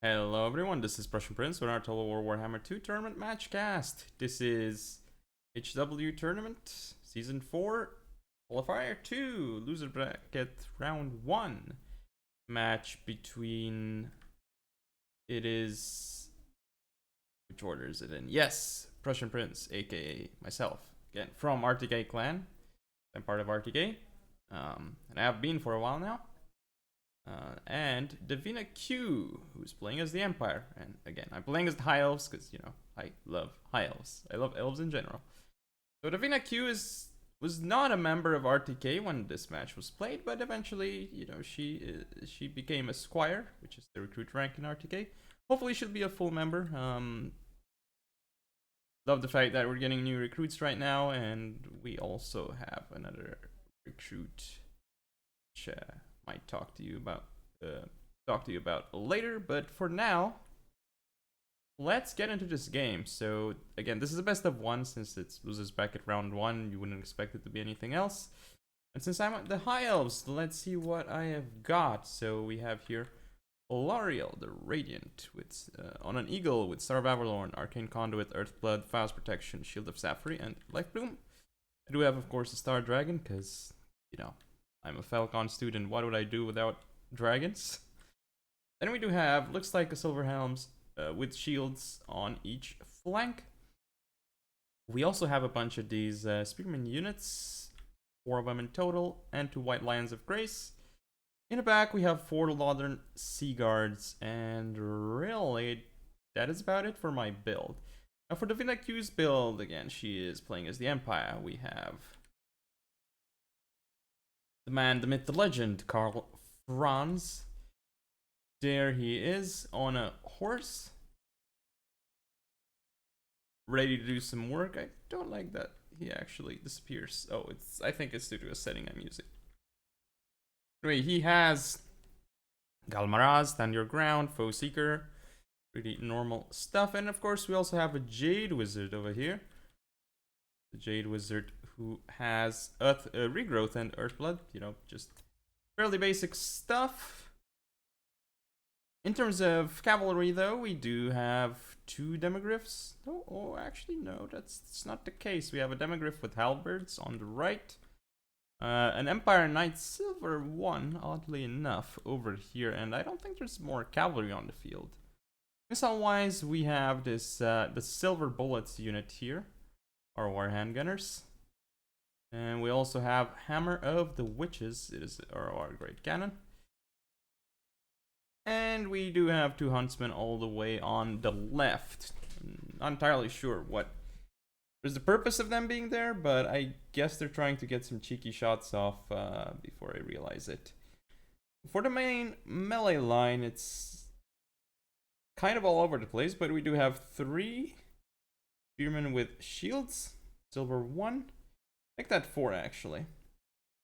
Hello everyone, this is PrussianPrince with our Total War Warhammer 2 Tournament Matchcast. This is HW Tournament Season 4, Qualifier 2, Loser Bracket Round 1. Match between... Which order is it in? Yes, PrussianPrince, aka myself. Again, from RTK Clan. I'm part of RTK. And I have been for a while now. And Davina Q, who's playing as the Empire. And again, I'm playing as the High Elves because, I love High Elves. I love Elves in general. So Davina Q was not a member of RTK when this match was played, but eventually, she became a Squire, which is the recruit rank in RTK. Hopefully she'll be a full member. Love the fact that we're getting new recruits right now, and we also have another recruit, which might talk to you about later. But for now, let's get into this game. So again, this is a best of one since it's losers bracket round 1. You wouldn't expect it to be anything else. And since I'm at the High Elves, let's see what I have got. So we have here Lariel the Radiant with on an Eagle with Star of Avalorn, Arcane Conduit, Earthblood, Files Protection, Shield of Sapphire, and Life Bloom. I do have, of course, a Star Dragon because I'm a Falcon student. What would I do without dragons? Then we do have, looks like a Silver Helms with shields on each flank. We also have a bunch of these Spearman units, 4 of them in total, and 2 White Lions of Grace. In the back, we have 4 Northern Sea Guards, and really, that is about it for my build. Now for Davina Q's build, again, she is playing as the Empire. We have the man, the myth, the legend, Karl Franz. There he is on a horse, ready to do some work. I don't like that he actually disappears. Oh, I think it's due to a setting I'm using. Anyway, he has Galmaraz, Stand Your Ground, Foe Seeker, pretty normal stuff. And of course, we also have a Jade Wizard over here. The Jade Wizard who has Regrowth and Earthblood, just fairly basic stuff. In terms of cavalry, though, we do have 2 Demogryphs. Oh, actually, no, that's not the case. We have a Demogryph with Halberds on the right. An Empire Knight Silver 1, oddly enough, over here. And I don't think there's more cavalry on the field. Missile-wise, we have this the Silver Bullets unit here. Our War Handgunners. And we also have Hammer of the Witches. It is our Great Cannon. And we do have 2 Huntsmen all the way on the left. Not entirely sure what is the purpose of them being there, but I guess they're trying to get some cheeky shots off before I realize it. For the main melee line, it's kind of all over the place, but we do have 3 Spearmen with shields, Silver 1. Make that 4 actually.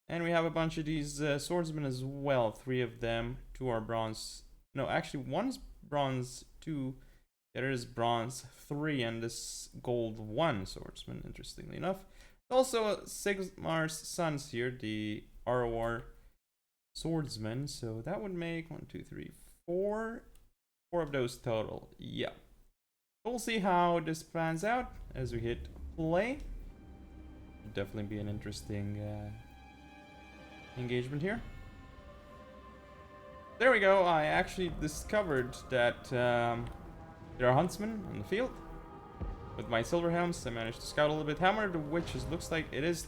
And we have a bunch of these swordsmen as well. 3 of them. 2 are bronze. No, actually, 1's bronze 2. The other is bronze 3, and this gold 1 swordsman, interestingly enough. Also, Sigmar's sons here, the ROR swordsmen. So that would make 1, 2, 3, 4. 4 of those total. Yeah. We'll see how this pans out as we hit play. Definitely be an interesting engagement here. There we go. I actually discovered that there are huntsmen on the field. With my Silver Helms, I managed to scout a little bit. Hammer of the Witches looks like it is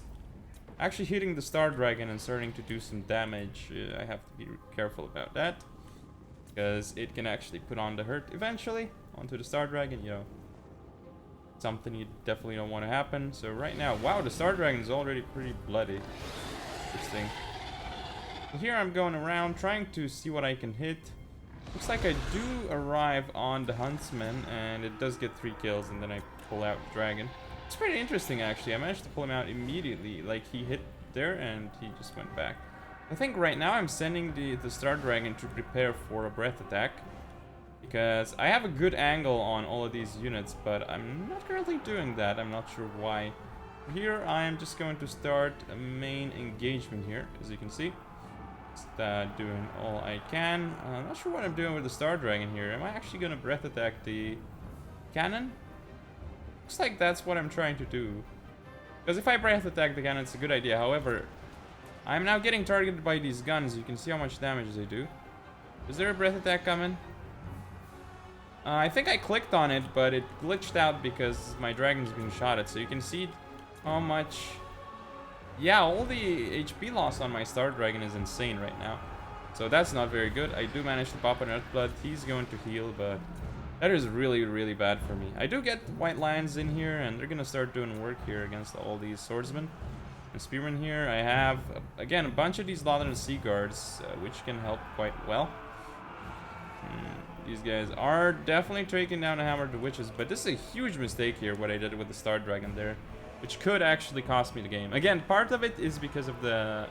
actually hitting the Star Dragon and starting to do some damage. I have to be careful about that, because it can actually put on the hurt eventually onto the Star Dragon, something you definitely don't want to happen. So right now, wow, the Star Dragon is already pretty bloody. Interesting. So here I'm going around trying to see what I can hit. Looks like I do arrive on the Huntsman, and it does get 3 kills, and then I pull out the Dragon. It's pretty interesting, actually. I managed to pull him out immediately. Like, he hit there, and he just went back. I think right now I'm sending the Star Dragon to prepare for a breath attack, because I have a good angle on all of these units, but I'm not currently doing that. I'm not sure why. Here I am just going to start a main engagement here, as you can see. Just doing all I can. I'm not sure what I'm doing with the Star Dragon here. Am I actually gonna breath attack the cannon? Looks like that's what I'm trying to do. Because if I breath attack the cannon, it's a good idea. However, I'm now getting targeted by these guns. You can see how much damage they do. Is there a breath attack coming? I think I clicked on it, but it glitched out because my dragon's being shot at. So you can see how much... Yeah, all the HP loss on my Star Dragon is insane right now. So that's not very good. I do manage to pop an Earthblood. He's going to heal, but that is really, really bad for me. I do get White Lions in here, and they're going to start doing work here against all these swordsmen and spearmen here. I have, again, a bunch of these Lothern Sea Guards, which can help quite well. These guys are definitely taking down the Hammered Witches, but this is a huge mistake here, what I did with the Star Dragon there, which could actually cost me the game. Again, part of it is because of the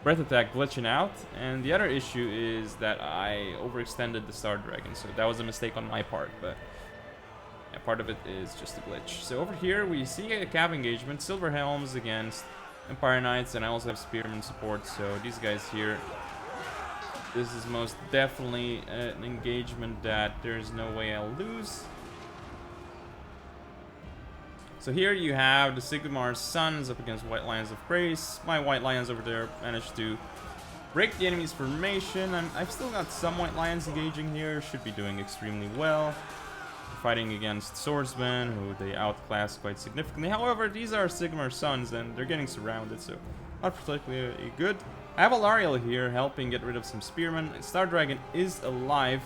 breath attack glitching out, and the other issue is that I overextended the Star Dragon, so that was a mistake on my part, but yeah, part of it is just a glitch. So over here we see a cap engagement, Silver Helms against Empire Knights, and I also have Spearman support, so these guys here, this is most definitely an engagement that there's no way I'll lose. So here you have the Sigmar's Sons up against White Lions of Grace. My White Lions over there managed to break the enemy's formation. I've still got some White Lions engaging here. Should be doing extremely well. Fighting against swordsmen who they outclass quite significantly. However, these are Sigmar's Sons and they're getting surrounded, so not particularly good. I have Alariel here helping get rid of some spearmen. Star Dragon is alive.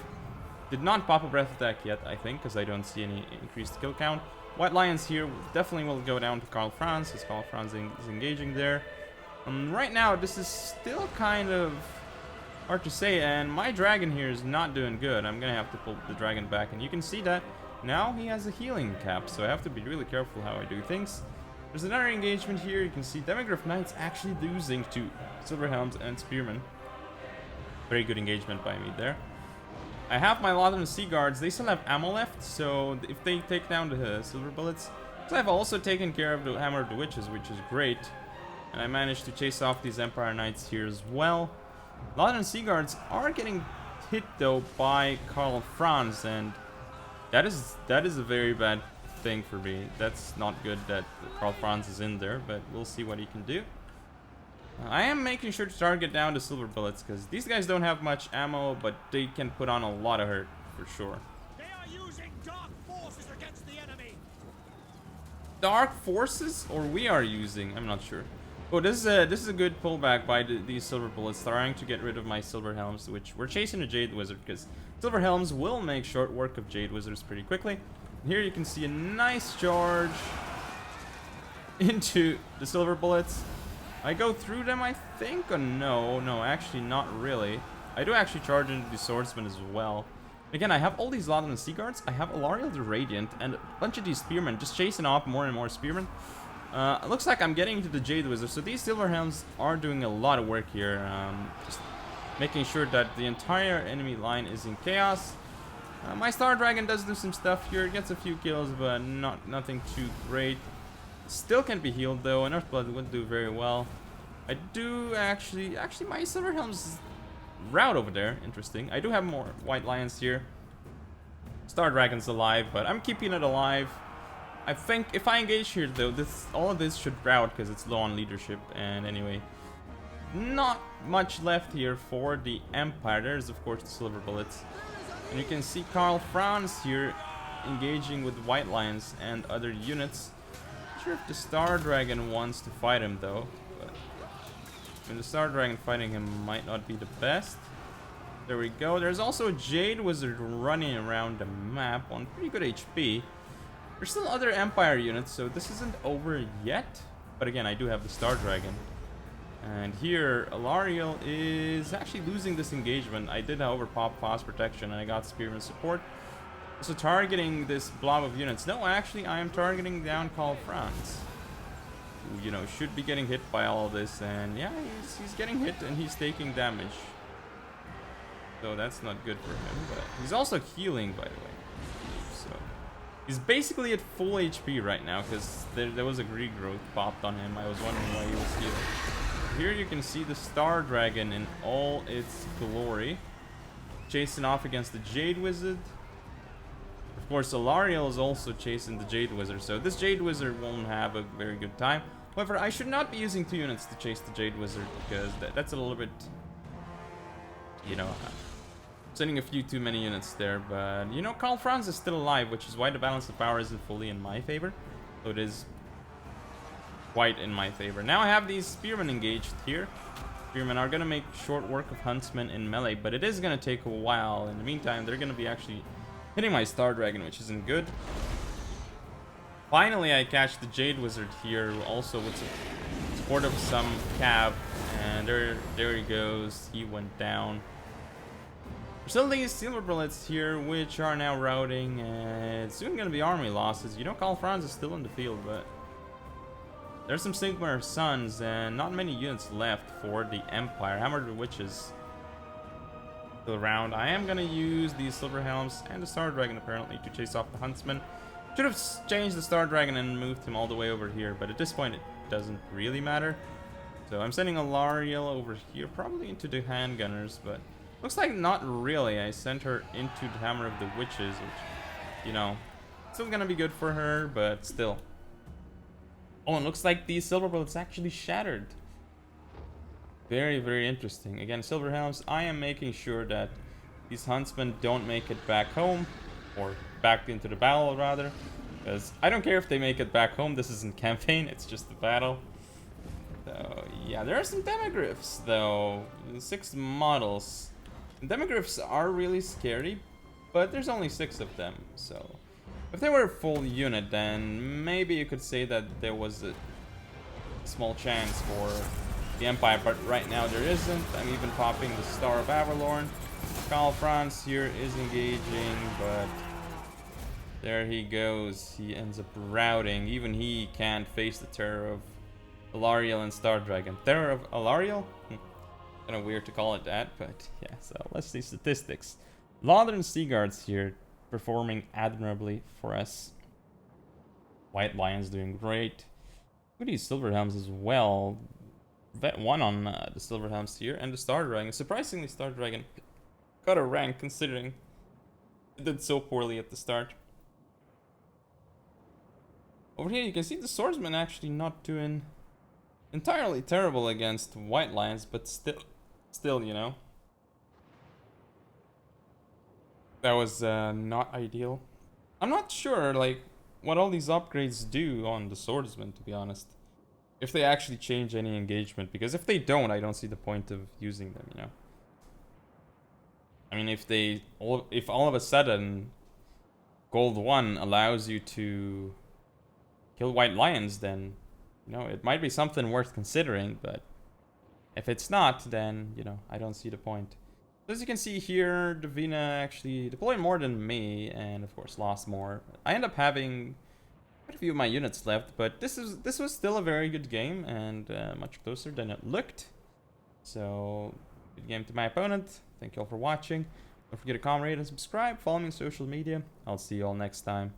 Did not pop a breath attack yet, I think, because I don't see any increased kill count. White Lions here definitely will go down to Karl Franz, because Karl Franz is engaging there. Right now, this is still kind of hard to say, and my dragon here is not doing good. I'm going to have to pull the dragon back, and you can see that now he has a healing cap, so I have to be really careful how I do things. There's another engagement here. You can see Demigryph Knights actually losing to Silver Helms and Spearmen. Very good engagement by me there. I have my Lothern Sea Guards. They still have ammo left, so if they take down the Silver Bullets... So I've also taken care of the Hammer of the Witches, which is great. And I managed to chase off these Empire Knights here as well. Lothern Sea Guards are getting hit, though, by Karl Franz, and that is a very bad thing for me. That's not good that Karl Franz is in there, but we'll see what he can do. I am making sure to target down the Silver Bullets, because these guys don't have much ammo, but they can put on a lot of hurt, for sure. They are using dark forces against the enemy. Dark forces? Or we are using? I'm not sure. Oh, this is a good pullback by these Silver Bullets, trying to get rid of my Silver Helms, which we're chasing a Jade Wizard, because Silver Helms will make short work of Jade Wizards pretty quickly. Here you can see a nice charge into the Silver Bullets. I go through them, I think, or no, actually not really. I do actually charge into the Swordsman as well. Again, I have all these Lothern Sea Guards. I have Alariel the Radiant and a bunch of these Spearmen just chasing off more and more Spearmen. It looks like I'm getting into the Jade Wizard, so these Silver Helms are doing a lot of work here. Just making sure that the entire enemy line is in chaos. My Star Dragon does do some stuff here. It gets a few kills, but nothing too great. Still can be healed, though, and Earthblood would do very well. I do actually my Silver Helm's route over there. Interesting. I do have more White Lions here. Star Dragon's alive, but I'm keeping it alive. I think if I engage here, though, all of this should rout because it's low on leadership. And anyway, not much left here for the Empire. There's, of course, the Silver Bullets. And you can see Karl Franz here engaging with White Lions and other units. Not sure if the Star Dragon wants to fight him, though. But I mean, the Star Dragon fighting him might not be the best. There we go. There's also a Jade Wizard running around the map on pretty good HP. There's still other Empire units, so this isn't over yet. But again, I do have the Star Dragon. And here, Alariel is actually losing this engagement. I did, however, pop fast protection, and I got Spearman support. So targeting this blob of units. No, actually, I am targeting down Karl Franz, who, you know, should be getting hit by all of this. And yeah, he's getting hit, and he's taking damage. So that's not good for him. But he's also healing, by the way. So he's basically at full HP right now, because there was a regrowth popped on him. I was wondering why he was healing. here you can see the Star Dragon in all its glory, chasing off against the Jade Wizard. Of course, Alariel is also chasing the Jade Wizard, so this Jade Wizard won't have a very good time. However, I should not be using 2 units to chase the Jade Wizard, because that's a little bit, you know, sending a few too many units there. But, you know, Karl Franz is still alive, which is why the balance of power isn't fully in my favor. So it is quite in my favor. Now I have these Spearmen engaged here. Spearmen are going to make short work of Huntsmen in melee, but it is going to take a while. In the meantime, they're going to be actually hitting my Star Dragon, which isn't good. Finally, I catch the Jade Wizard here, also with support of some Cav, and there he goes. He went down. There's still these Silver Bullets here, which are now routing, and it's soon going to be army losses. You know, Karl Franz is still in the field, but there's some Sigmar Sons, and not many units left for the Empire. Hammered Witches still around. I am going to use these Silver Helms and the Star Dragon, apparently, to chase off the Huntsman. Should have changed the Star Dragon and moved him all the way over here, but at this point it doesn't really matter. So I'm sending Alariel over here, probably into the handgunners, but looks like not really. I sent her into the Hammer of the Witches, which, you know, still gonna be good for her, but still. Oh, and looks like the Silver Bullets actually shattered. Very, very interesting. Again, Silver Helms, I am making sure that these Huntsmen don't make it back home, or back into the battle rather, because I don't care if they make it back home. This isn't campaign, it's just the battle. So yeah, there are some Demogryphs though, 6 models. Demogryphs are really scary, but there's only 6 of them, so if they were a full unit, then maybe you could say that there was a small chance for the Empire, but right now there isn't. I'm even popping the Star of Avalorn. Karl Franz here is engaging, but there he goes. He ends up routing. Even he can't face the terror of Alariel and Star Dragon. Terror of Alariel? Kind of weird to call it that, but yeah, so let's see statistics. Lothern Sea Guards here performing admirably for us. White Lions doing great. Look at these Silver Helms as well. Vet 1 on the Silver Helms here, and the Star Dragon. Surprisingly, Star Dragon got a rank considering it did so poorly at the start. Over here you can see the Swordsman actually not doing entirely terrible against White Lions, but still, you know, that was not ideal. I'm not sure like what all these upgrades do on the Swordsman, to be honest. If they actually change any engagement, because if they don't, I don't see the point of using them, you know. I mean, if all of a sudden Gold 1 allows you to kill White Lions, then, you know, it might be something worth considering, but if it's not, then, you know, I don't see the point. As you can see here, Davina actually deployed more than me, and of course lost more. I end up having quite a few of my units left, but this was still a very good game, and much closer than it looked. So, good game to my opponent. Thank you all for watching. Don't forget to comment, rate, and subscribe. Follow me on social media. I'll see you all next time.